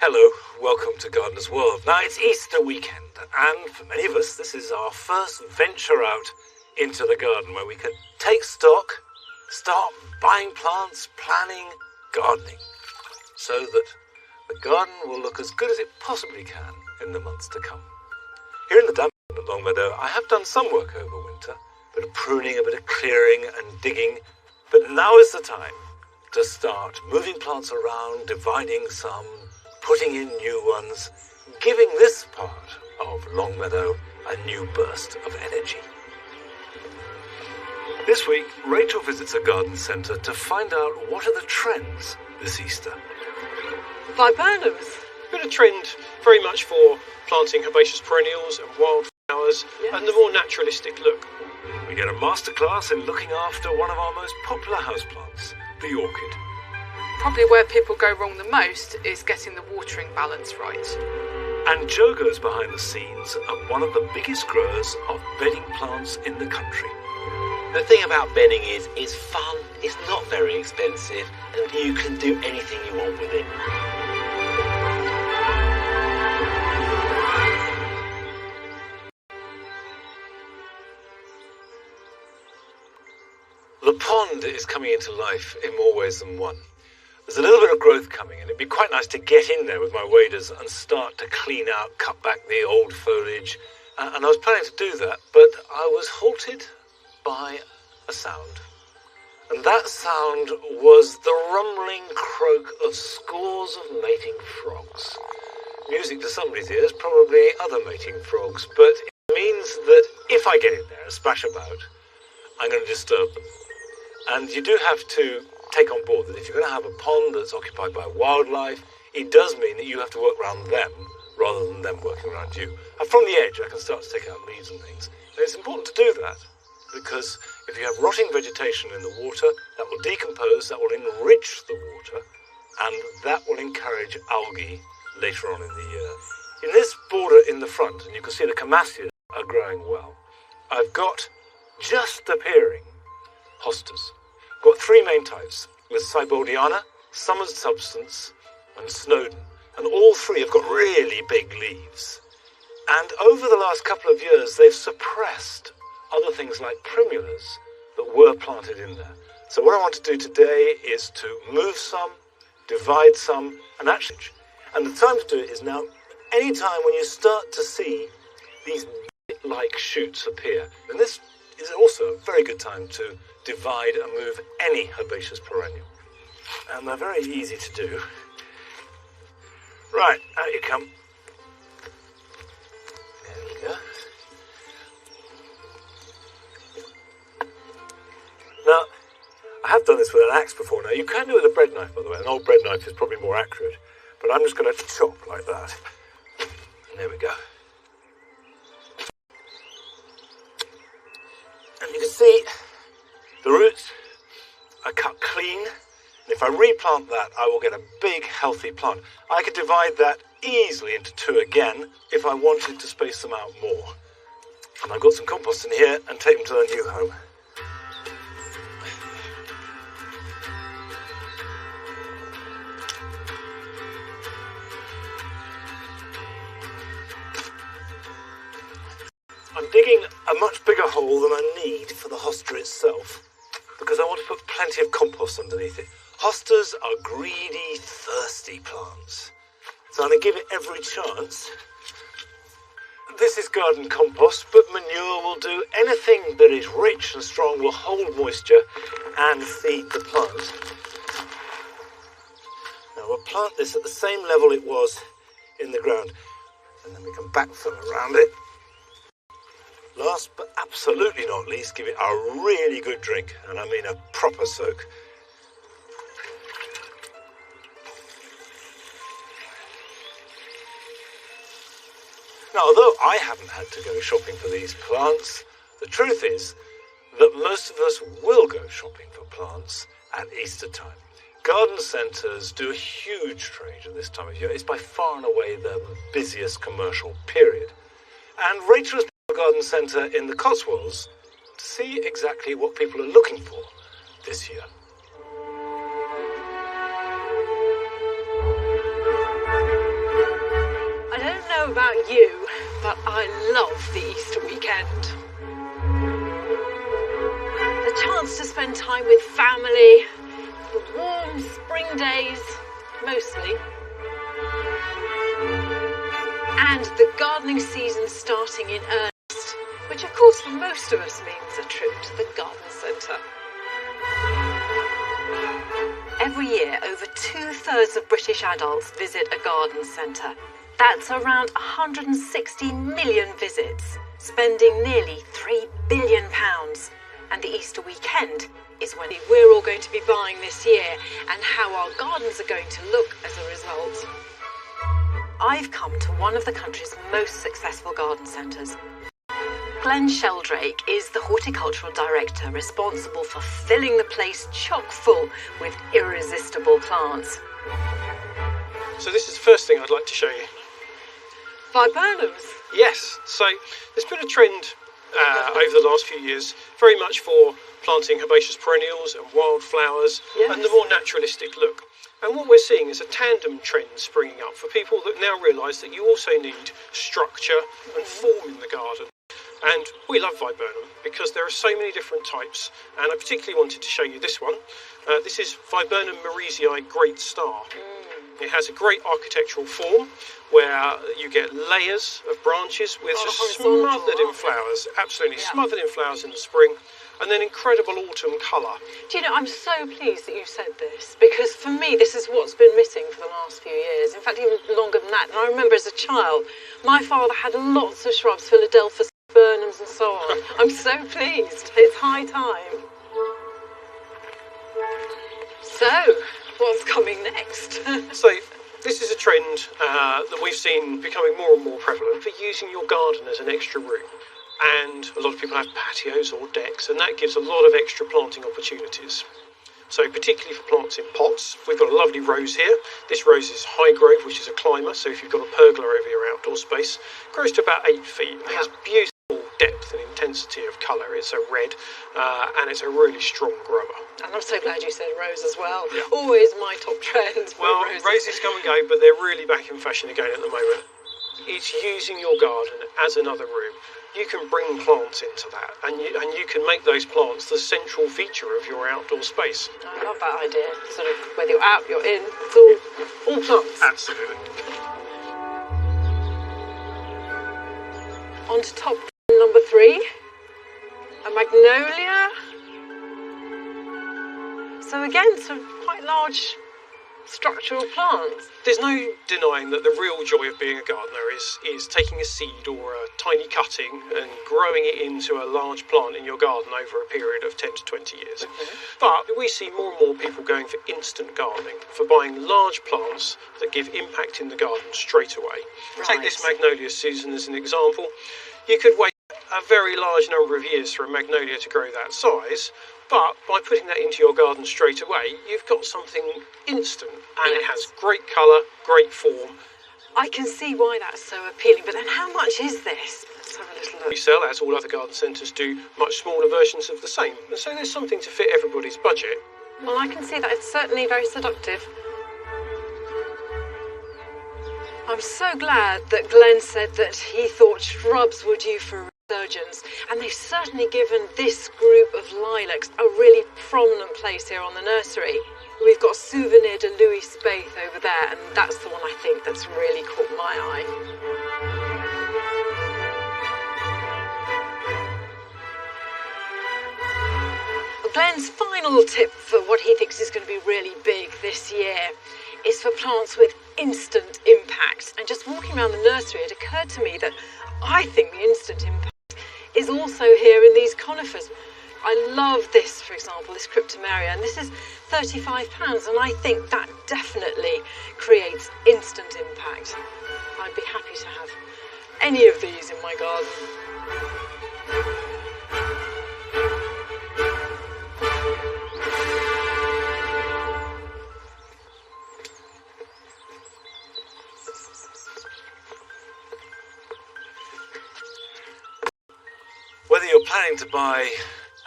Hello, welcome to Gardener's World. Now, it's Easter weekend, and for many of us, this is our first venture out into the garden where we can take stock, start buying plants, planning, gardening, so that the garden will look as good as it possibly can in the months to come. Here in the damp at Longmeadow, I have done some work over winter, a bit of pruning, a bit of clearing and digging, but now is the time to start moving plants around, dividing some, putting in new ones, giving this part of Longmeadow a new burst of energy. This week, Rachel visits a garden centre to find out what are the trends this Easter. Viburnums. Been a trend very much for planting herbaceous perennials and wildflowers and the more naturalistic look. We get a masterclass in looking after one of our most popular houseplants, the orchid. Probably where people go wrong the most is getting the watering balance right. And Jo goes behind the scenes at one of the biggest growers of bedding plants in the country. The thing about bedding is it's fun, it's not very expensive, and you can do anything you want with it. The pond is coming into life in more ways than one. There's a little bit of growth coming, and it'd be quite nice to get in there with my waders and start to clean out, cut back the old foliage. And I was planning to do that, but I was halted by a sound. And that sound was the rumbling croak of scores of mating frogs. Music to somebody's ears, probably other mating frogs, but it means that if I get in there and splash about, I'm going to disturb them. And you do have to take on board that if you're going to have a pond that's occupied by wildlife, it does mean that you have to work around them rather than them working around you. And from the edge, I can start to take out leaves and things. And it's important to do that because if you have rotting vegetation in the water, that will decompose, that will enrich the water, and that will encourage algae later on in the year. In this border in the front, and you can see the Camasias are growing well, I've got just appearing hostas. I've got three main types, with Sibodiana, Summer's Substance, and Snowden. And all three have got really big leaves. And over the last couple of years, they've suppressed other things like primulas that were planted in there. So what I want to do today is to move some, divide some, and actually, and the time to do it is now. Any time when you start to see these bit-like shoots appear, and this is also a very good time to divide and move any herbaceous perennial. And they're very easy to do. Right, out you come. There you go. Now, I have done this with an axe before. Now, you can do it with a bread knife, by the way. An old bread knife is probably more accurate. But I'm just going to chop like that. And there we go. And you can see the roots are cut clean. And if I replant that, I will get a big, healthy plant. I could divide that easily into two again if I wanted to space them out more. And I've got some compost in here and take them to their new home. I'm digging a much bigger hole than I need for the hosta itself because I want to put plenty of compost underneath it. Hostas are greedy, thirsty plants. So I'm going to give it every chance. This is garden compost, but manure will do. Anything that is rich and strong will hold moisture and feed the plant. Now we'll plant this at the same level it was in the ground, and then we can backfill around it. Last but absolutely not least, give it a really good drink, and I mean a proper soak. Now, although I haven't had to go shopping for these plants, the truth is that most of us will go shopping for plants at Easter time. Garden centres do a huge trade at this time of year. It's by far and away the busiest commercial period. And Rachel has been to a garden centre in the Cotswolds to see exactly what people are looking for this year. about you, but I love the Easter weekend. The chance to spend time with family, the warm spring days, mostly, and the gardening season starting in earnest, which of course for most of us means a trip to the garden centre. Every year, over 2/3 of British adults visit a garden centre. That's around 160 million visits, spending nearly £3 billion. And the Easter weekend is when we're all going to be buying this year and how our gardens are going to look as a result. I've come to one of the country's most successful garden centres. Glenn Sheldrake is the horticultural director responsible for filling the place chock full with irresistible plants. So this is the first thing I'd like to show you. Viburnums. Yes, so there's been a trend over the last few years, very much for planting herbaceous perennials and wildflowers, and the more naturalistic look. And what we're seeing is a tandem trend springing up for people that now realise that you also need structure and form in the garden. And we love viburnum because there are so many different types, and I particularly wanted to show you this one. This is Viburnum Marisii Great Star. It has a great architectural form where you get layers of branches with just smothered in flowers, absolutely smothered in flowers in the spring, and then incredible autumn colour. Do you know, I'm so pleased that you said this, because for me this is what's been missing for the last few years, in fact even longer than that. And I remember as a child, my father had lots of shrubs, Philadelphus, viburnums and so on. I'm so pleased, it's high time. So, what's coming next? So, this is a trend that we've seen becoming more and more prevalent for using your garden as an extra room. And a lot of people have patios or decks, and that gives a lot of extra planting opportunities. So particularly for plants in pots, we've got a lovely rose here. This rose is high growth, which is a climber, so if you've got a pergola over your outdoor space, it grows to about 8 feet and has beautiful depth and intensity of colour. It's a red, and it's a really strong grower. And I'm so glad you said rose as well. Yeah. Always my top trend. Well, roses come and go, but they're really back in fashion again at the moment. It's using your garden as another room. You can bring plants into that, and you can make those plants the central feature of your outdoor space. I love that idea. Sort of whether you're out, you're in, it's all plants. Absolutely. On to top number 3, a magnolia. So again, some quite large structural plants. There's no denying that the real joy of being a gardener is taking a seed or a tiny cutting and growing it into a large plant in your garden over a period of 10 to 20 years. But we see more and more people going for instant gardening, for buying large plants that give impact in the garden straight away. Take this Magnolia Susan as an example. You could wait a very large number of years for a magnolia to grow that size, but by putting that into your garden straight away, you've got something instant, and it has great colour, great form. I can see why that's so appealing, but then how much is this? Let's have a little look. We sell, as all other garden centres do, much smaller versions of the same, and so there's something to fit everybody's budget. Well, I can see that it's certainly very seductive. I'm so glad that Glenn said that he thought shrubs were due for resurgence, and they've certainly given this group of lilacs a really prominent place here on the nursery. We've got Souvenir de Louis Spaeth over there, and that's the one I think that's really caught my eye. Glenn's final tip for what he thinks is going to be really big this year is for plants with instant impact. And just walking around the nursery, it occurred to me that I think the instant impact is also here in these conifers. I love this, for example, this Cryptomeria, and this is £35, and I think that definitely creates instant impact. I'd be happy to have any of these in my garden. Whether you're planning to buy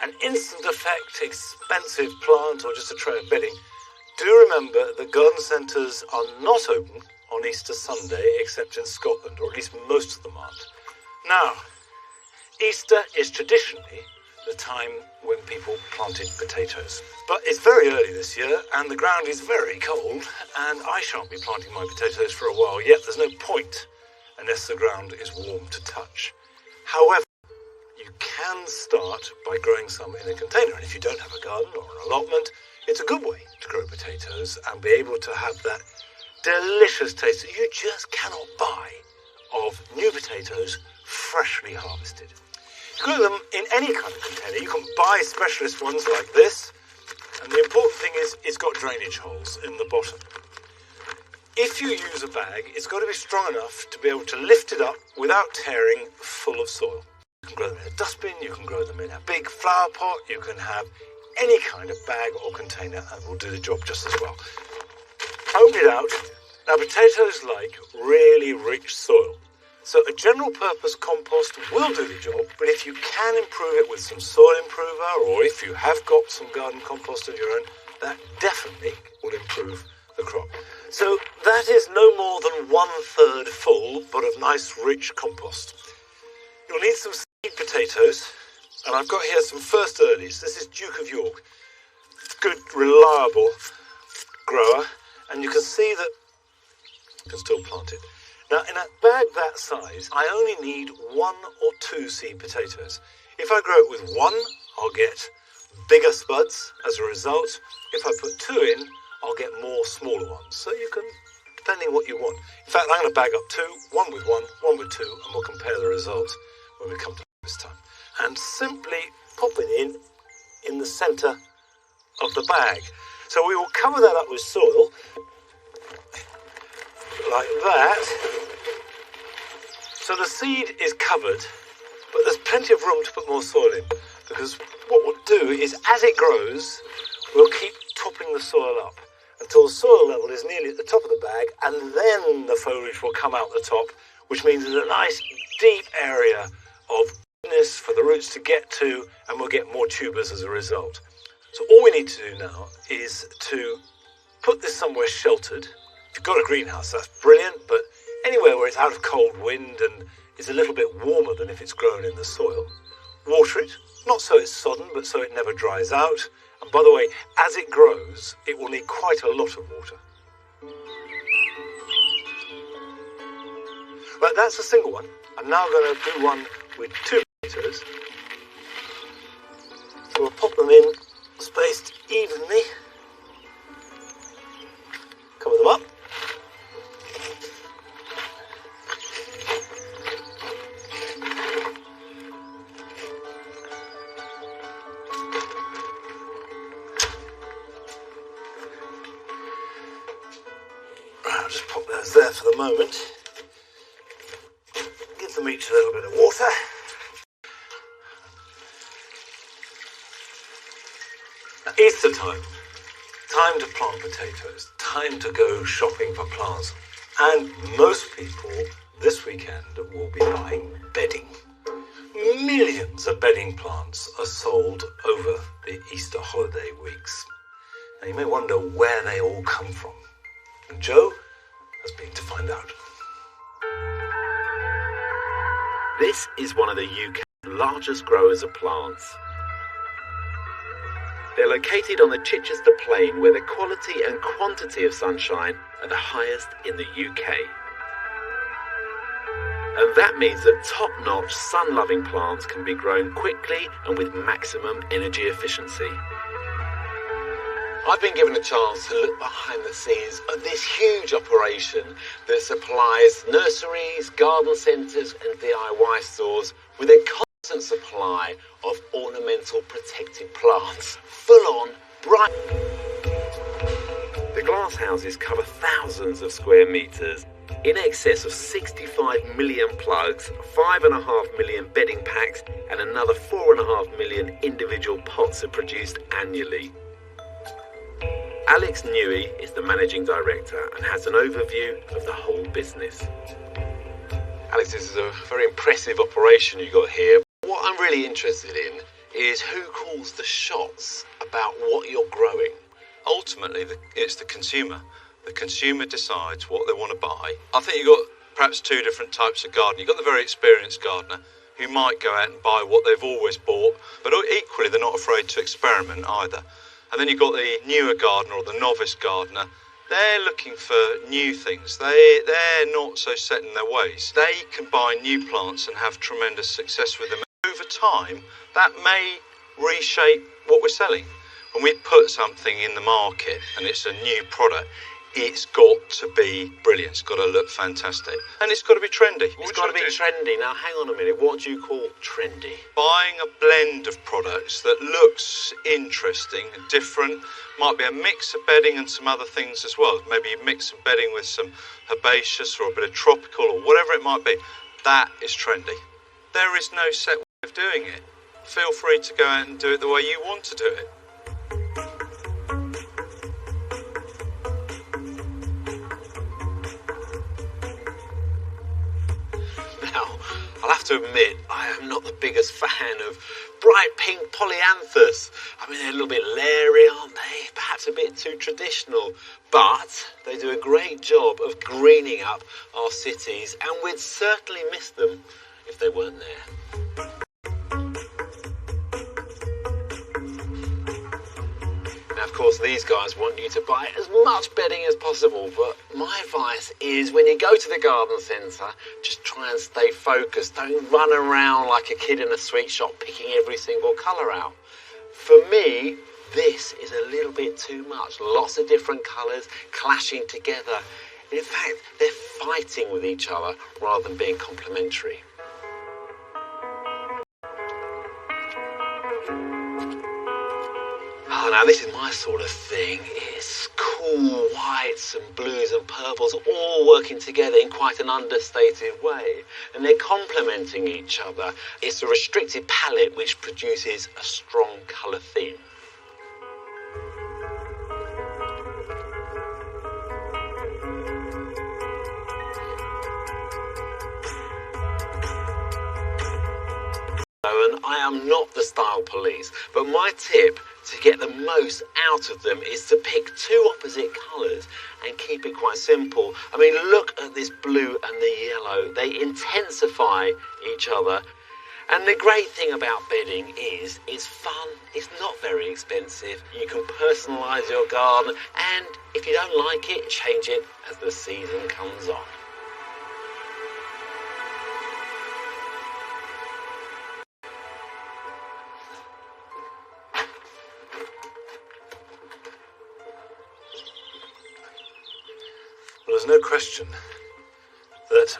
an instant effect, expensive plant or just a tray of bedding, do remember that garden centres are not open on Easter Sunday, except in Scotland, or at least most of them aren't. Now, Easter is traditionally the time when people planted potatoes. But it's very early this year, and the ground is very cold, and I shan't be planting my potatoes for a while yet. There's no point unless the ground is warm to touch. However, you can start by growing some in a container, and if you don't have a garden or an allotment, it's a good way to grow potatoes and be able to have that delicious taste that you just cannot buy of new potatoes freshly harvested. You grow them in any kind of container. You can buy specialist ones like this, and the important thing is it's got drainage holes in the bottom. If you use a bag, it's got to be strong enough to be able to lift it up without tearing full of soil. You can grow them in a dustbin, you can grow them in a big flower pot, you can have any kind of bag or container and will do the job just as well. Open it out. Now, potatoes like really rich soil. So a general purpose compost will do the job, but if you can improve it with some soil improver, or if you have got some garden compost of your own, that definitely will improve the crop. So that is no more than 1/3 full, but of nice rich compost. You'll need some seed potatoes, and I've got here some first earlies. This is Duke of York. Good, reliable grower, and you can see that you can still plant it. Now, in a bag that size, I only need 1 or 2 seed potatoes. If I grow it with 1, I'll get bigger spuds as a result. If I put 2 in, I'll get more smaller ones. So you can, depending what you want. In fact, I'm going to bag up 2, 1 with 1, 1 with 2, and we'll compare the results when we come to this time. And simply pop it in the centre of the bag. So we will cover that up with soil, like that. So the seed is covered, but there's plenty of room to put more soil in, because what we'll do is, as it grows, we'll keep topping the soil up until the soil level is nearly at the top of the bag, and then the foliage will come out the top, which means there's a nice deep area of goodness for the roots to get to, and we'll get more tubers as a result. So all we need to do now is to put this somewhere sheltered. If you've got a greenhouse, that's brilliant, but anywhere where it's out of cold wind and is a little bit warmer than if it's grown in the soil. Water it, not so it's sodden, but so it never dries out. And by the way, as it grows, it will need quite a lot of water. Right, that's a single one. I'm now going to do one with 2 potatoes. So we'll pop them in, spaced evenly. Cover them up. I'll just pop those there for the moment. Give them each a little bit of water. Now, Easter time. Time to plant potatoes. Time to go shopping for plants. And most people this weekend will be buying bedding. Millions of bedding plants are sold over the Easter holiday weeks. Now you may wonder where they all come from. And Joe has been to find out. This is one of the UK's largest growers of plants. They're located on the Chichester Plain, where the quality and quantity of sunshine are the highest in the UK. And that means that top-notch sun-loving plants can be grown quickly and with maximum energy efficiency. I've been given a chance to look behind the scenes of this huge operation that supplies nurseries, garden centres and DIY stores with a constant supply of ornamental protected plants. Full on, bright. The glasshouses cover thousands of square metres, in excess of 65 million plugs, 5.5 million bedding packs and another 4.5 million individual pots are produced annually. Alex Newey is the managing director and has an overview of the whole business. Alex, this is a very impressive operation you got here. What I'm really interested in is who calls the shots about what you're growing. Ultimately, it's the consumer. The consumer decides what they want to buy. I think you've got perhaps two different types of gardener. You've got the very experienced gardener who might go out and buy what they've always bought, but equally they're not afraid to experiment either. And then you've got the newer gardener or the novice gardener. They're looking for new things. They're not so set in their ways. They can buy new plants and have tremendous success with them. Over time, that may reshape what we're selling. When we put something in the market and it's a new product, it's got to be brilliant. It's got to look fantastic. And it's got to be trendy. It's got to be trendy. Now, hang on a minute. What do you call trendy? Buying a blend of products that looks interesting and different. Might be a mix of bedding and some other things as well. Maybe you mix some bedding with some herbaceous or a bit of tropical or whatever it might be. That is trendy. There is no set way of doing it. Feel free to go out and do it the way you want to do it. Now, I'll have to admit, I am not the biggest fan of bright pink polyanthus. I mean, they're a little bit leery, aren't they? Perhaps a bit too traditional. But they do a great job of greening up our cities, and we'd certainly miss them if they weren't there. Now, of course, these guys want you to buy as much bedding as possible, but my advice is when you go to the garden centre, just try and stay focused. Don't run around like a kid in a sweet shop picking every single colour out. For me, this is a little bit too much. Lots of different colours clashing together. In fact, they're fighting with each other rather than being complementary. Oh, now this is my sort of thing. It's cool whites and blues and purples all working together in quite an understated way. And they're complementing each other. It's a restricted palette which produces a strong colour theme. And I am not the style police, but my tip to get the most out of them is to pick two opposite colours and keep it quite simple. I mean, look at this blue and the yellow. They intensify each other. And the great thing about bedding is it's fun, it's not very expensive. You can personalise your garden, and if you don't like it, change it as the season comes on. There's no question that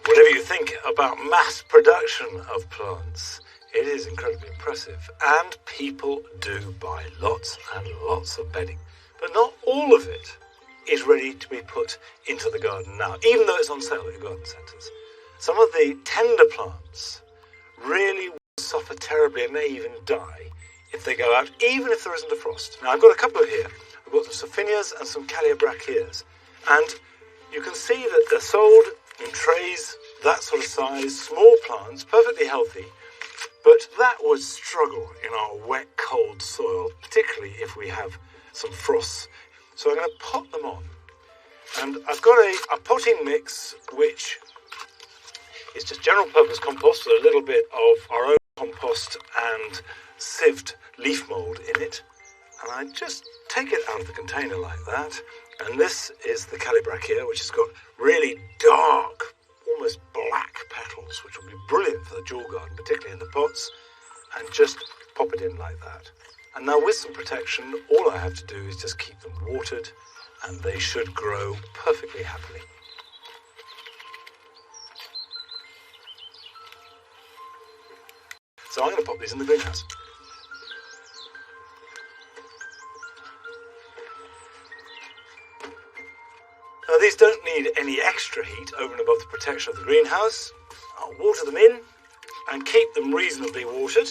whatever you think about mass production of plants, it is incredibly impressive. And people do buy lots and lots of bedding. But not all of it is ready to be put into the garden now, even though it's on sale at your garden centres. Some of the tender plants really will suffer terribly and may even die if they go out, even if there isn't a frost. Now, I've got a couple here. I've got some Sophinias and some Calliabracheas. And you can see that they're sold in trays, that sort of size, small plants, perfectly healthy. But that would struggle in our wet, cold soil, particularly if we have some frosts. So I'm going to pot them on. And I've got a potting mix, which is just general purpose compost with a little bit of our own compost and sieved leaf mould in it. And I just take it out of the container like that. And this is the Calliabrachea, which has got really dark, almost black petals, which will be brilliant for the jewel garden, particularly in the pots. And just pop it in like that. And now with some protection, all I have to do is just keep them watered, and they should grow perfectly happily. So I'm going to pop these in the greenhouse. Now, these don't need any extra heat over and above the protection of the greenhouse. I'll water them in and keep them reasonably watered.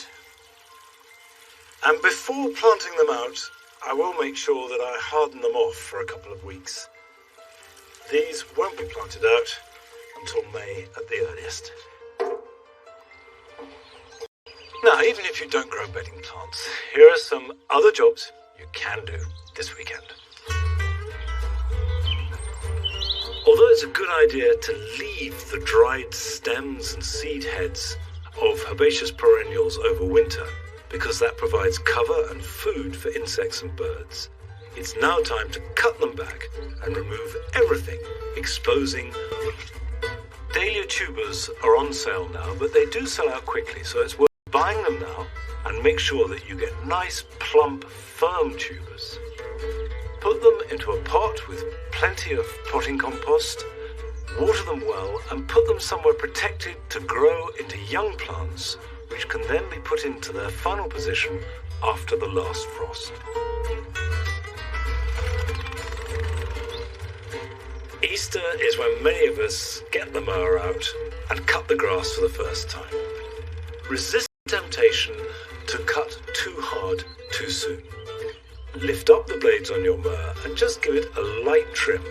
And before planting them out, I will make sure that I harden them off for a couple of weeks. These won't be planted out until May at the earliest. Now, even if you don't grow bedding plants, here are some other jobs you can do this weekend. Although it's a good idea to leave the dried stems and seed heads of herbaceous perennials over winter, because that provides cover and food for insects and birds, it's now time to cut them back and remove everything, exposing. Dahlia tubers are on sale now, but they do sell out quickly, so it's worth buying them now and make sure that you get nice, plump, firm tubers. Put them into a pot with plenty of potting compost, water them well, and put them somewhere protected to grow into young plants, which can then be put into their final position after the last frost. Easter is when many of us get the mower out and cut the grass for the first time. Resist the temptation to cut too hard too soon. Lift up the blades on your mower and just give it a light trim,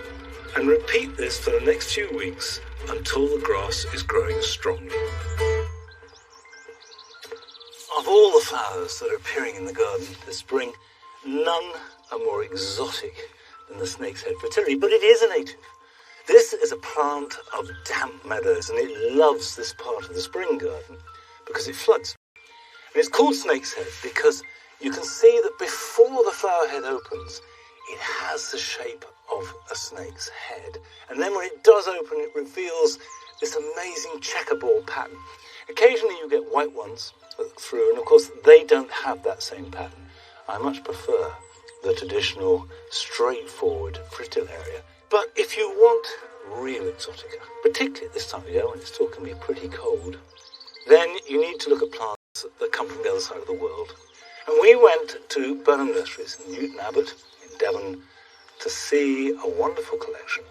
and repeat this for the next few weeks until the grass is growing strongly. Of all the flowers that are appearing in the garden this spring, none are more exotic than the snake's head fertility, but it is a native. This is a plant of damp meadows, and it loves this part of the spring garden because it floods. And it's called snake's head because you can see that before the flower head opens, it has the shape of a snake's head. And then when it does open, it reveals this amazing checkerboard pattern. Occasionally you get white ones through, and of course they don't have that same pattern. I much prefer the traditional straightforward fritillaria. But if you want real exotica, particularly at this time of year when it's still going to be pretty cold, then you need to look at plants that come from the other side of the world. And we went to Burnham Nurseries in Newton Abbot in Devon to see a wonderful collection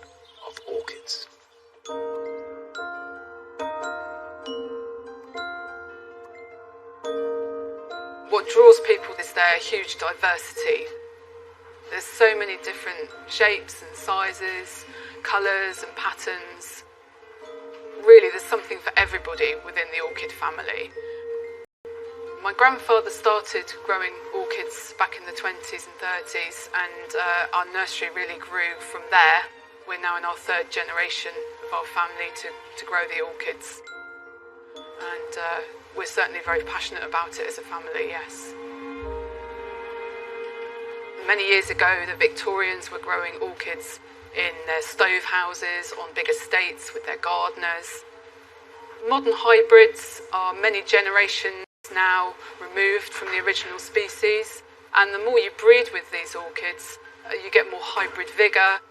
of orchids. What draws people is their huge diversity. There's so many different shapes and sizes, colours and patterns. Really, there's something for everybody within the orchid family. My grandfather started growing orchids back in the 20s and 30s, and our nursery really grew from there. We're now in our third generation of our family to grow the orchids. And we're certainly very passionate about it as a family, yes. Many years ago, the Victorians were growing orchids in their stove houses, on big estates with their gardeners. Modern hybrids are many generations now removed from the original species, and the more you breed with these orchids, you get more hybrid vigour,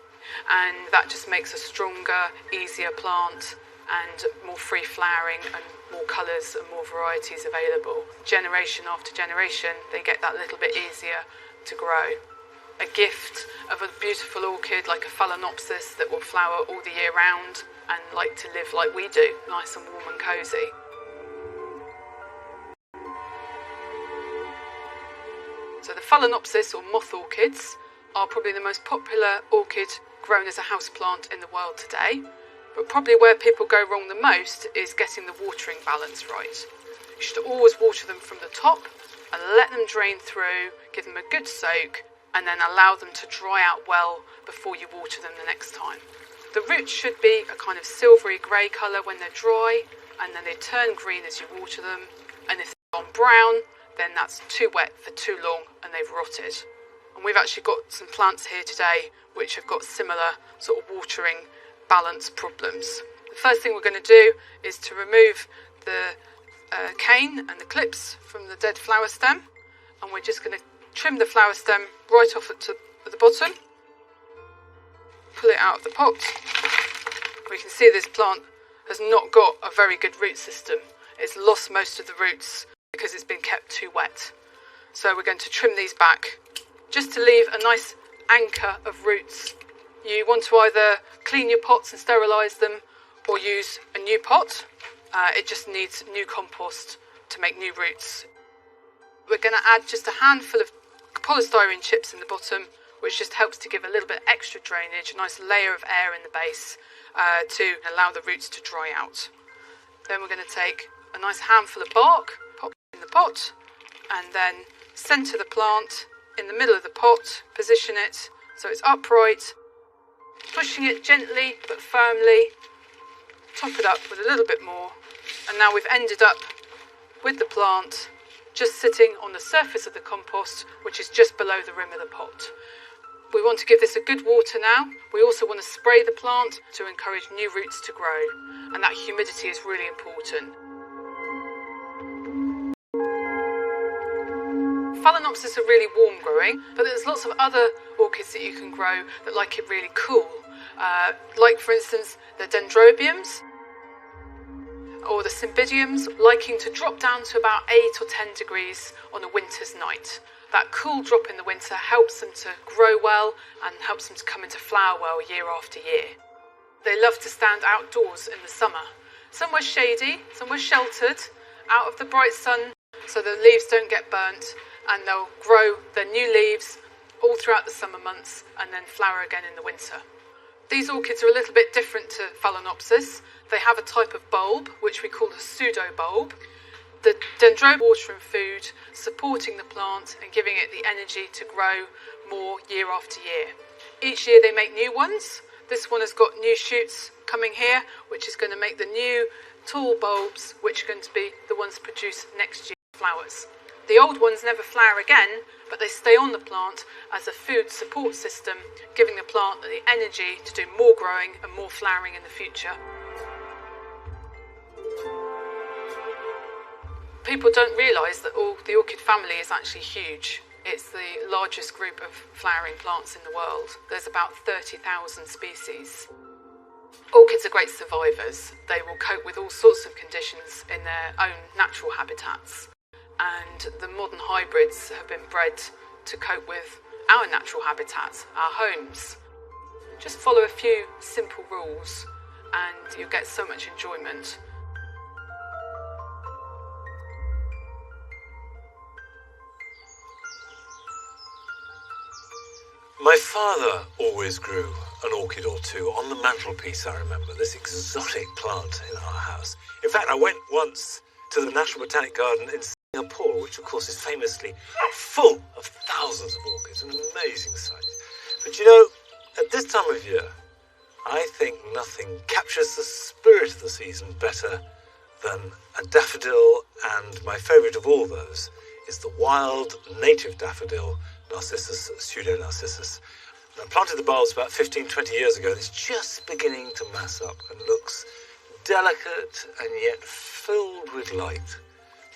and that just makes a stronger, easier plant and more free flowering and more colours and more varieties available. Generation after generation, they get that little bit easier to grow. A gift of a beautiful orchid like a phalaenopsis that will flower all the year round and like to live like we do, nice and warm and cosy. So the phalaenopsis or moth orchids are probably the most popular orchid grown as a houseplant in the world today, but probably where people go wrong the most is getting the watering balance right. You should always water them from the top and let them drain through, give them a good soak, and then allow them to dry out well before you water them the next time. The roots should be a kind of silvery grey colour when they're dry, and then they turn green as you water them, and if they're gone brown, then that's too wet for too long and they've rotted. And we've actually got some plants here today which have got similar sort of watering balance problems. The first thing we're going to do is to remove the cane and the clips from the dead flower stem, and we're just going to trim the flower stem right off at the bottom, pull it out of the pot. We can see this plant has not got a very good root system. It's lost most of the roots because it's been kept too wet. So we're going to trim these back just to leave a nice anchor of roots. You want to either clean your pots and sterilise them or use a new pot. It just needs new compost to make new roots. We're going to add just a handful of polystyrene chips in the bottom, which just helps to give a little bit extra drainage, a nice layer of air in the base to allow the roots to dry out. Then we're going to take a nice handful of bark, pop it in the pot, and then centre the plant in the middle of the pot, position it so it's upright, pushing it gently but firmly, top it up with a little bit more, and now we've ended up with the plant just sitting on the surface of the compost, which is just below the rim of the pot. We want to give this a good water now. We also want to spray the plant to encourage new roots to grow, and that humidity is really important. Phalaenopsis are really warm growing, but there's lots of other orchids that you can grow that like it really cool. Like for instance the dendrobiums or the cymbidiums, liking to drop down to about 8 or 10 degrees on a winter's night. That cool drop in the winter helps them to grow well and helps them to come into flower well year after year. They love to stand outdoors in the summer, somewhere shady, somewhere sheltered, out of the bright sun so the leaves don't get burnt, and they'll grow their new leaves all throughout the summer months and then flower again in the winter. These orchids are a little bit different to Phalaenopsis. They have a type of bulb, which we call a pseudobulb. The dendrobium water and food, supporting the plant and giving it the energy to grow more year after year. Each year they make new ones. This one has got new shoots coming here, which is going to make the new tall bulbs, which are going to be the ones produce next year's flowers. The old ones never flower again, but they stay on the plant as a food support system, giving the plant the energy to do more growing and more flowering in the future. People don't realise that the orchid family is actually huge. It's the largest group of flowering plants in the world. There's about 30,000 species. Orchids are great survivors. They will cope with all sorts of conditions in their own natural habitats. And the modern hybrids have been bred to cope with our natural habitats, our homes. Just follow a few simple rules and you'll get so much enjoyment. My father always grew an orchid or two on the mantelpiece, I remember, this exotic plant in our house. In fact, I went once to the National Botanic Garden in Singapore, which of course is famously full of thousands of orchids, an amazing sight. But you know, at this time of year, I think nothing captures the spirit of the season better than a daffodil, and my favourite of all those is the wild native daffodil, Narcissus, pseudo-narcissus. I planted the bulbs about 15-20 years ago, and it's just beginning to mass up and looks delicate and yet filled with light.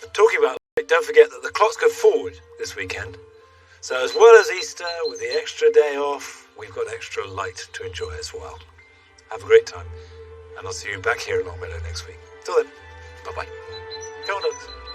But talking about light, don't forget that the clocks go forward this weekend. So as well as Easter, with the extra day off, we've got extra light to enjoy as well. Have a great time, and I'll see you back here in Longmeadow next week. Till then, bye-bye. Go on, Oaks.